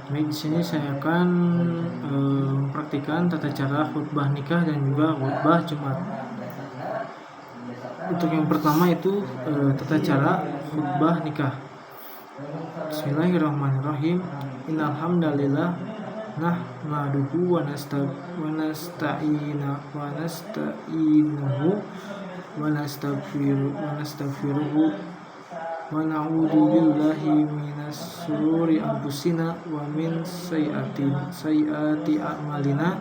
Baik, di sini saya akan mempraktikkan tata cara khutbah nikah dan juga khutbah Jumat. Untuk yang pertama itu tata cara khutbah nikah. Bismillahirrahmanirrahim. Innal hamdalillah nahmaduhu wa nasta'inuhu wa nastaghfiruhu wa na'udzu billahi minas syururi anfusina wa min sayyiati a'malina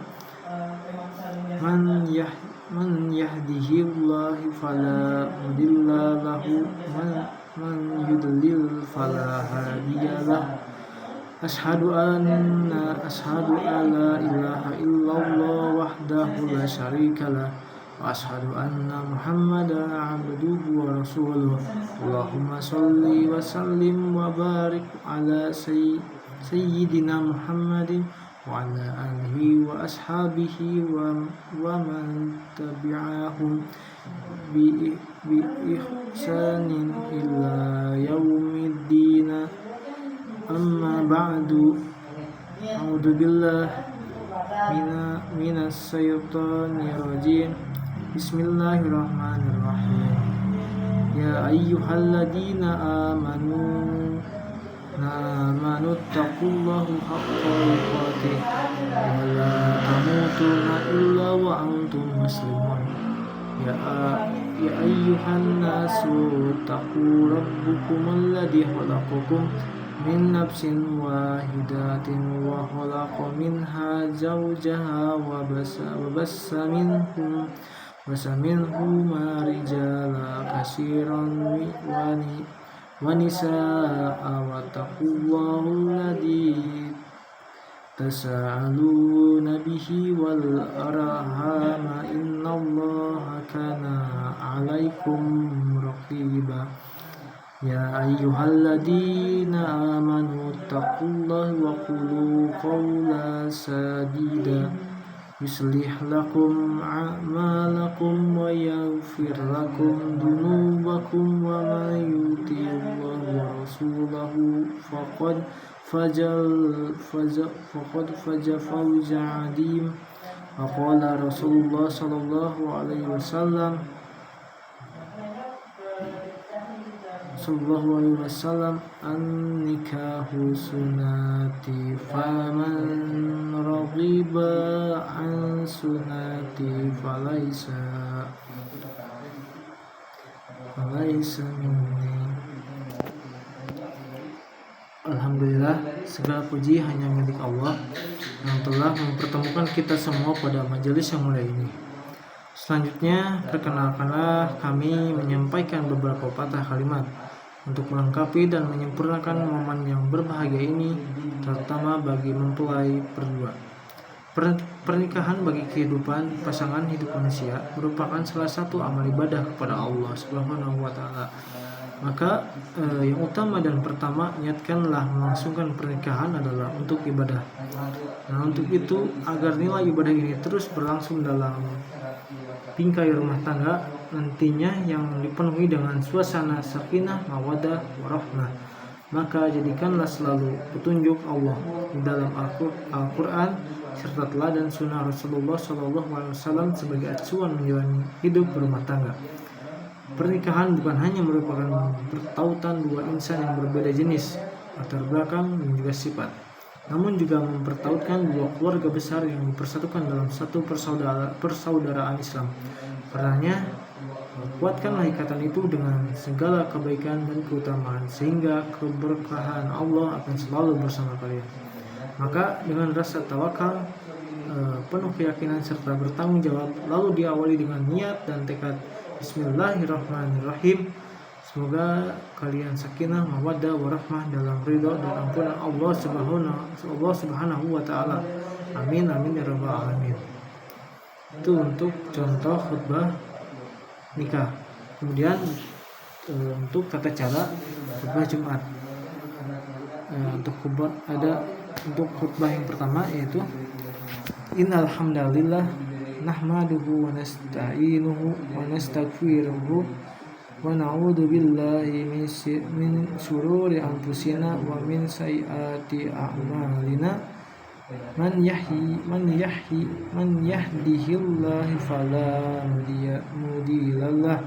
man yahdihillahu fala mudilla lahu man yudlil fala hadiyalah. Ashhadu alla ilaha illallah wahdahu la syarikalah wa ashhadu anna muhammadan abduhu wa rasuluh. Allahumma sholli wa sallim wa barik ala sayyidina Muhammadin wa ala alihi wa ashabihi wa man tabi'ahum bi ihsanin ila yaumiddin. Amma ba'du. A'udzu billahi minas syaitonir rajim. Bismillahirrahmanirrahim. Ya ayyuhalladzina amanu taqullaha haqqa tuqatih wa la tamutunna illa wa antum muslimun. Ya ayyuhan nasu taqu rabbukum alladzi khalaqakum min nafsin wahidatin wa khalaqa minha zawjaha wa bassa minhuma rijala katsiran wa nisaa wa taqullaha alladzi tasaaluna bihi wal arhama innallaha kana 'alaikum raqiba. Ya ayyuhalladzina amanu taqullaha wa qulu qawlan sadida yuslih lakum a'malakum wa yaghfir lakum dhunubakum wa man yuti'illahu wa rasulahu faqad faza fawzan 'azim. Qala Rasulullah sallallahu alaihi wasallam an-nikahu sunnati faman raghiba an sunnati falaysa minni. Alhamdulillah, segala puji hanya milik Allah yang telah mempertemukan kita semua pada majelis yang mulia ini. Selanjutnya, perkenalkanlah kami menyampaikan beberapa patah kalimat untuk melengkapi dan menyempurnakan momen yang berbahagia ini, terutama bagi mempelai berdua. Pernikahan bagi kehidupan pasangan hidup manusia merupakan salah satu amal ibadah kepada Allah Subhanahu wa Ta'ala. Maka yang utama dan pertama, niatkanlah melangsungkan pernikahan adalah untuk ibadah. Nah, untuk itu, agar nilai ibadah ini terus berlangsung dalam bingkai rumah tangga nantinya yang dipenuhi dengan suasana sakinah, mawaddah, warahmah, maka jadikanlah selalu petunjuk Allah di dalam Al-Quran serta teladan sunnah Rasulullah SAW sebagai acuan menjalani hidup berumah tangga. Pernikahan bukan hanya merupakan pertautan dua insan yang berbeda jenis, latar belakang, dan juga sifat, namun juga mempertautkan dua keluarga besar yang dipersatukan dalam satu persaudaraan Islam. Karenanya, kuatkanlah ikatan itu dengan segala kebaikan dan keutamaan, sehingga keberkahan Allah akan selalu bersama kalian. Maka dengan rasa tawakal, penuh keyakinan serta bertanggung jawab, lalu diawali dengan niat dan tekad Bismillahirrahmanirrahim. Semoga kalian sakinah, mawaddah, warahmah dalam ridho dan ampunan Allah Subhanahu wa Ta'ala. Amin amin ya rabbal alamin. Itu untuk contoh khutbah nikah. Kemudian untuk tata cara khutbah Jumat. Untuk khutbah yang pertama yaitu innal hamdalillah nahmaduhu wa nasta'inuhu wa nastaghfiruhu ونعوذ بالله من شرور أنفسنا ومن سيئات أعمالنا من يهده الله فلا مضل له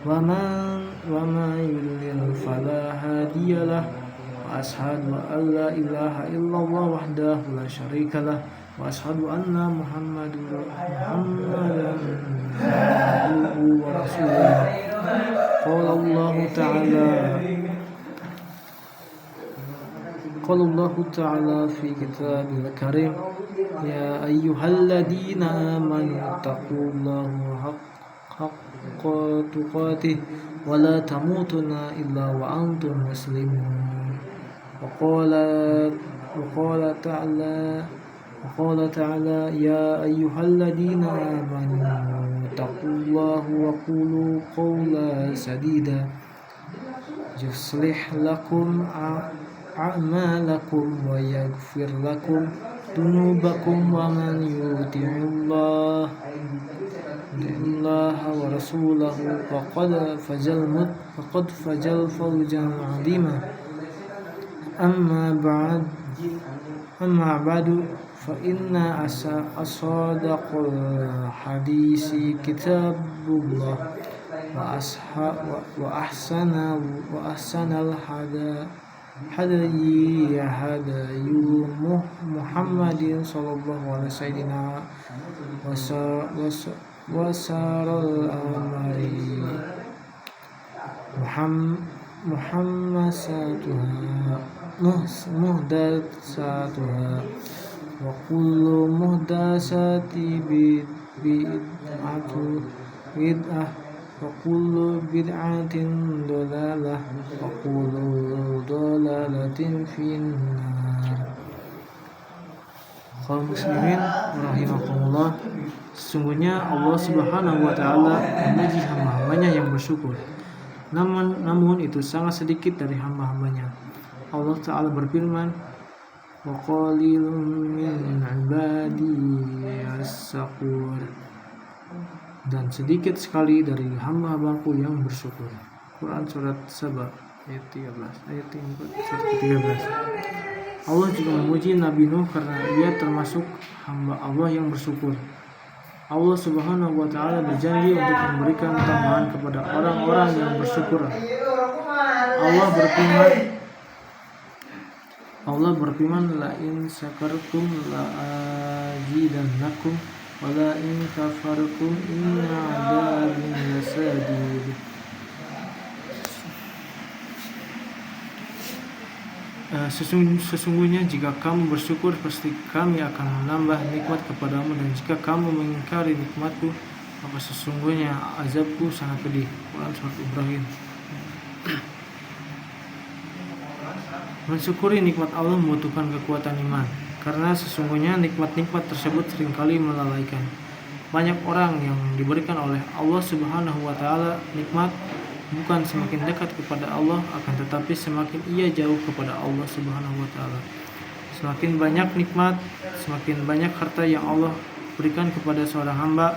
وما يضلل فلا هادي له وأشهد أن لا إله إلا الله وحده لا شريك له وأشهد أن محمدا عبده ورسوله قال الله تعالى في كتابه الكريم يا أيها الذين آمنوا اتقوا الله حق تقاته ولا تموتن إلا وأنتم مسلمون وقال تعالى يا أيها الذين آمنوا اتقوا الله وقولوا قولا سديدا يصلح لكم أعمالكم ويغفر لكم ذنوبكم ومن يطع الله ورسوله فقد فاز فوزا عظيما أما بعد فإن أصدق الحديث كتاب الله وأحسن الهدي محمد صلى الله عليه وسلم وشر الأمور محدثاتها وكل محدثة بدعة وكل بدعة ضلالة وكل ضلالة في النار. Kaum muslimin rahimakumullah, sesungguhnya Allah Subhanahu wa taala memuji hamba-hambanya yang bersyukur. Namun itu sangat sedikit dari hamba-hambanya. Allah taala berfirman, wa qalilun min ibadiyas syakur, dan sedikit sekali dari hamba-hambaku yang bersyukur. Quran surat Saba ayat 13. Allah juga memuji Nabi Nuh karena ia termasuk hamba Allah yang bersyukur. Allah Subhanahu wa taala berjanji untuk memberikan tambahan kepada orang-orang yang bersyukur. Allah berfirman, la in syakartum la azidannakum wa la in kafartum inna 'adzabi lasadid. Sesungguhnya jika kamu bersyukur, pasti kami akan menambah nikmat kepadamu, dan jika kamu mengingkari nikmatku, maka sesungguhnya azabku sangat pedih. Quran surat Ibrahim. Mensyukuri nikmat Allah membutuhkan kekuatan iman, karena sesungguhnya nikmat-nikmat tersebut seringkali melalaikan. Banyak orang yang diberikan oleh Allah Subhanahu wa taala nikmat bukan semakin dekat kepada Allah, akan tetapi semakin ia jauh kepada Allah Subhanahu wa taala. Semakin banyak nikmat, semakin banyak harta yang Allah berikan kepada seorang hamba,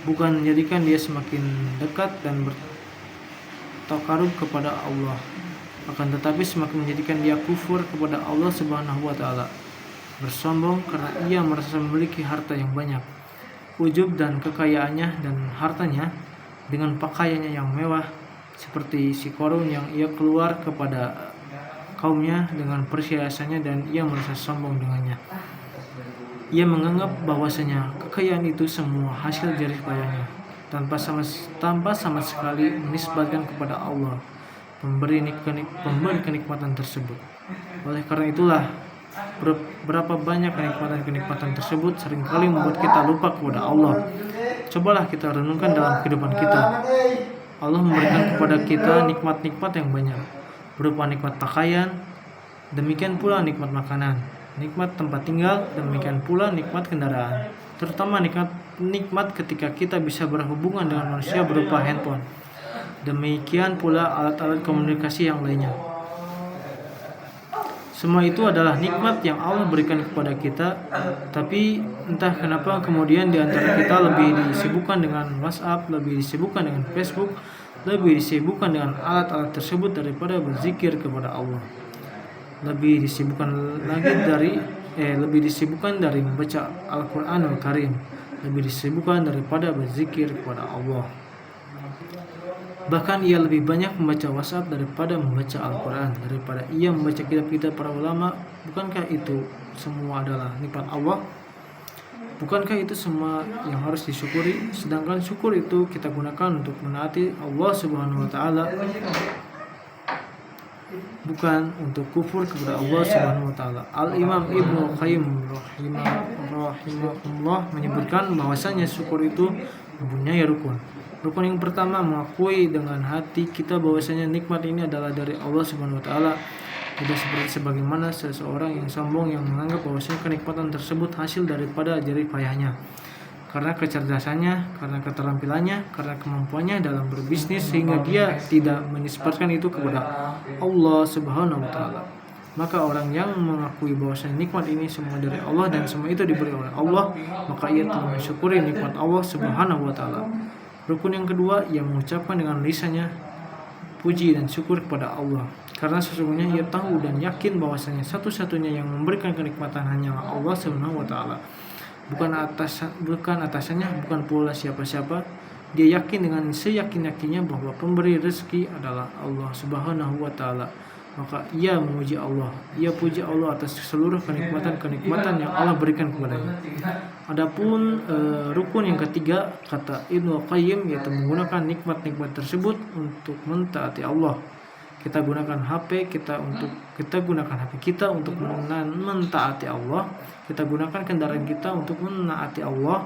bukan menjadikan dia semakin dekat dan bertakarub kepada Allah, akan tetapi semakin menjadikan dia kufur kepada Allah Subhanahu wa taala, bersombong karena ia merasa memiliki harta yang banyak, ujub dan kekayaannya dan hartanya dengan pakaiannya yang mewah, seperti si Qarun yang ia keluar kepada kaumnya dengan perhiasannya dan ia merasa sombong dengannya. Ia menganggap bahwasanya kekayaan itu semua hasil jerih payahnya, tanpa sama sekali menisbatkan kepada Allah, pemberi kenikmatan tersebut. Oleh karena itulah, berapa banyak kenikmatan tersebut seringkali membuat kita lupa kepada Allah. Cobalah kita renungkan dalam kehidupan kita. Allah memberikan kepada kita nikmat-nikmat yang banyak, berupa nikmat pakaian, demikian pula nikmat makanan, nikmat tempat tinggal, demikian pula nikmat kendaraan, terutama nikmat ketika kita bisa berhubungan dengan manusia berupa handphone. Demikian pula alat-alat komunikasi yang lainnya. Semua itu adalah nikmat yang Allah berikan kepada kita, tapi entah kenapa kemudian di antara kita lebih disibukkan dengan WhatsApp, lebih disibukkan dengan Facebook, lebih disibukkan dengan alat-alat tersebut daripada berzikir kepada Allah. Lebih disibukkan dari membaca Al-Qur'anul Karim, lebih disibukkan daripada berzikir kepada Allah. Bahkan ia lebih banyak membaca WhatsApp daripada membaca Al-Quran, daripada ia membaca kitab-kitab para ulama. Bukankah itu semua adalah nikmat Allah? Bukankah itu semua yang harus disyukuri? Sedangkan syukur itu kita gunakan untuk menaati Allah Subhanahu wa Ta'ala, bukan untuk kufur kepada Allah Subhanahu wa Ta'ala. Al-Imam Ibnu Qayyim rahimahullah menyebutkan bahwasanya syukur itu mempunyai rukun. Rukun yang pertama, mengakui dengan hati kita bahwasanya nikmat ini adalah dari Allah Subhanahu wa Ta'ala. Tidak seperti sebagaimana seseorang yang sombong yang menganggap bahwasanya kenikmatan tersebut hasil daripada jerih payahnya, karena kecerdasannya, karena keterampilannya, karena kemampuannya dalam berbisnis, sehingga dia tidak menisbatkan itu kepada Allah Subhanahu wa Ta'ala. Maka orang yang mengakui bahwasanya nikmat ini semua dari Allah dan semua itu diberi oleh Allah, maka ia telah mensyukuri nikmat Allah Subhanahu wa Ta'ala. Rukun yang kedua, ia mengucapkan dengan lisannya puji dan syukur kepada Allah, karena sesungguhnya ia tahu dan yakin bahwasanya satu-satunya yang memberikan kenikmatan hanyalah Allah Subhanahu wa Ta'ala, bukan atasannya, bukan pula siapa-siapa. Dia yakin dengan seyakin-yakinnya bahwa pemberi rezeki adalah Allah Subhanahu wa Ta'ala. Maka ia memuji Allah, ia puji Allah atas seluruh kenikmatan yang Allah berikan kepadanya. Adapun rukun yang ketiga, kata Ibnu Qayyim, yaitu menggunakan nikmat-nikmat tersebut untuk mentaati Allah. Kita gunakan HP kita untuk mentaati Allah. Kita gunakan kendaraan kita untuk menaati Allah.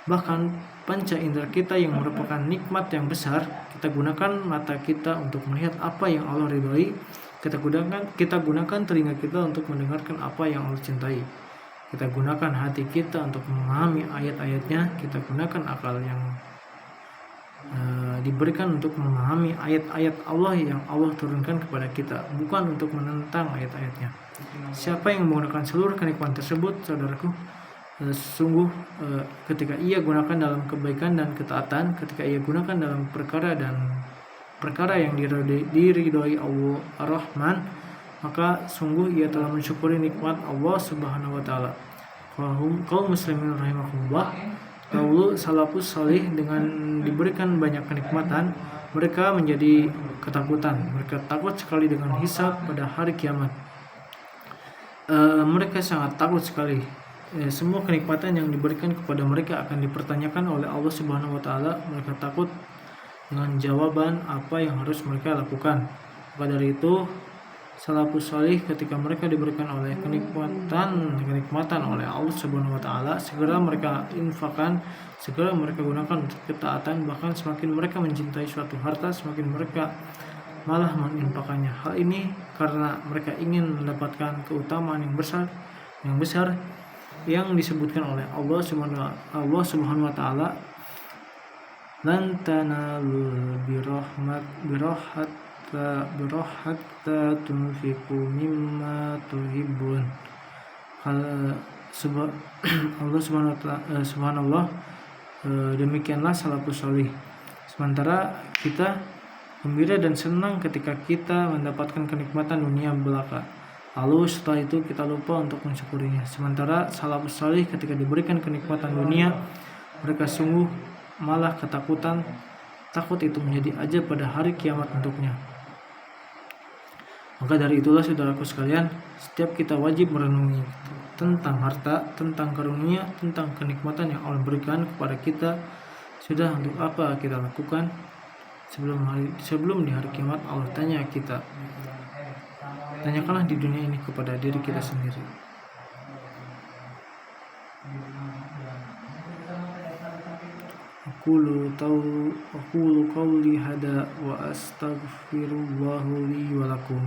Bahkan panca indera kita yang merupakan nikmat yang besar, kita gunakan mata kita untuk melihat apa yang Allah ridhoi. Kita gunakan telinga kita untuk mendengarkan apa yang Allah cintai. Kita gunakan hati kita untuk memahami ayat-ayatnya. Kita gunakan akal yang diberikan untuk memahami ayat-ayat Allah yang Allah turunkan kepada kita, bukan untuk menentang ayat-ayatnya. Siapa yang menggunakan seluruh kenikmatan tersebut, saudaraku, sungguh ketika ia gunakan dalam kebaikan dan ketaatan, ketika ia gunakan dalam perkara yang diridhoi Allah Ar-Rahman, maka sungguh ia telah mensyukuri nikmat Allah Subhanahu wa Ta'ala. Kaum muslimin rahimahullah, dahulu salafus salih dengan diberikan banyak kenikmatan, mereka menjadi ketakutan. Mereka takut sekali dengan hisab pada hari kiamat. Mereka sangat takut sekali. Semua kenikmatan yang diberikan kepada mereka akan dipertanyakan oleh Allah Subhanahu wa Ta'ala. Mereka takut dengan jawaban apa yang harus mereka lakukan. Maka dari itu, salafus salih ketika mereka diberikan oleh kenikmatan oleh Allah Subhanahu wa Ta'ala, segera mereka infakkan, segera mereka gunakan untuk ketaatan. Bahkan semakin mereka mencintai suatu harta, semakin mereka malah menginfakkannya. Hal ini karena mereka ingin mendapatkan keutamaan yang besar yang disebutkan oleh Allah Subhanahu wa Ta'ala. Lan tanalul birrohat tunfiqu mimma tuhibbun. Allah subhanallah, demikianlah salafus salih. Sementara kita gembira dan senang ketika kita mendapatkan kenikmatan dunia belaka, lalu setelah itu kita lupa untuk mensyukurinya. Sementara salafus salih ketika diberikan kenikmatan dunia, mereka sungguh malah ketakutan. Takut itu menjadi ajab pada hari kiamat untuknya. Maka dari itulah saudaraku sekalian, setiap kita wajib merenungi tentang harta, tentang karunia, tentang kenikmatan yang Allah berikan kepada kita. Sudah untuk apa kita lakukan sebelum di hari kiamat Allah tanya kita. Tanyakanlah di dunia ini kepada diri kita sendiri. Aqulu qawli hada wa astaghfirullahu li wa lakum.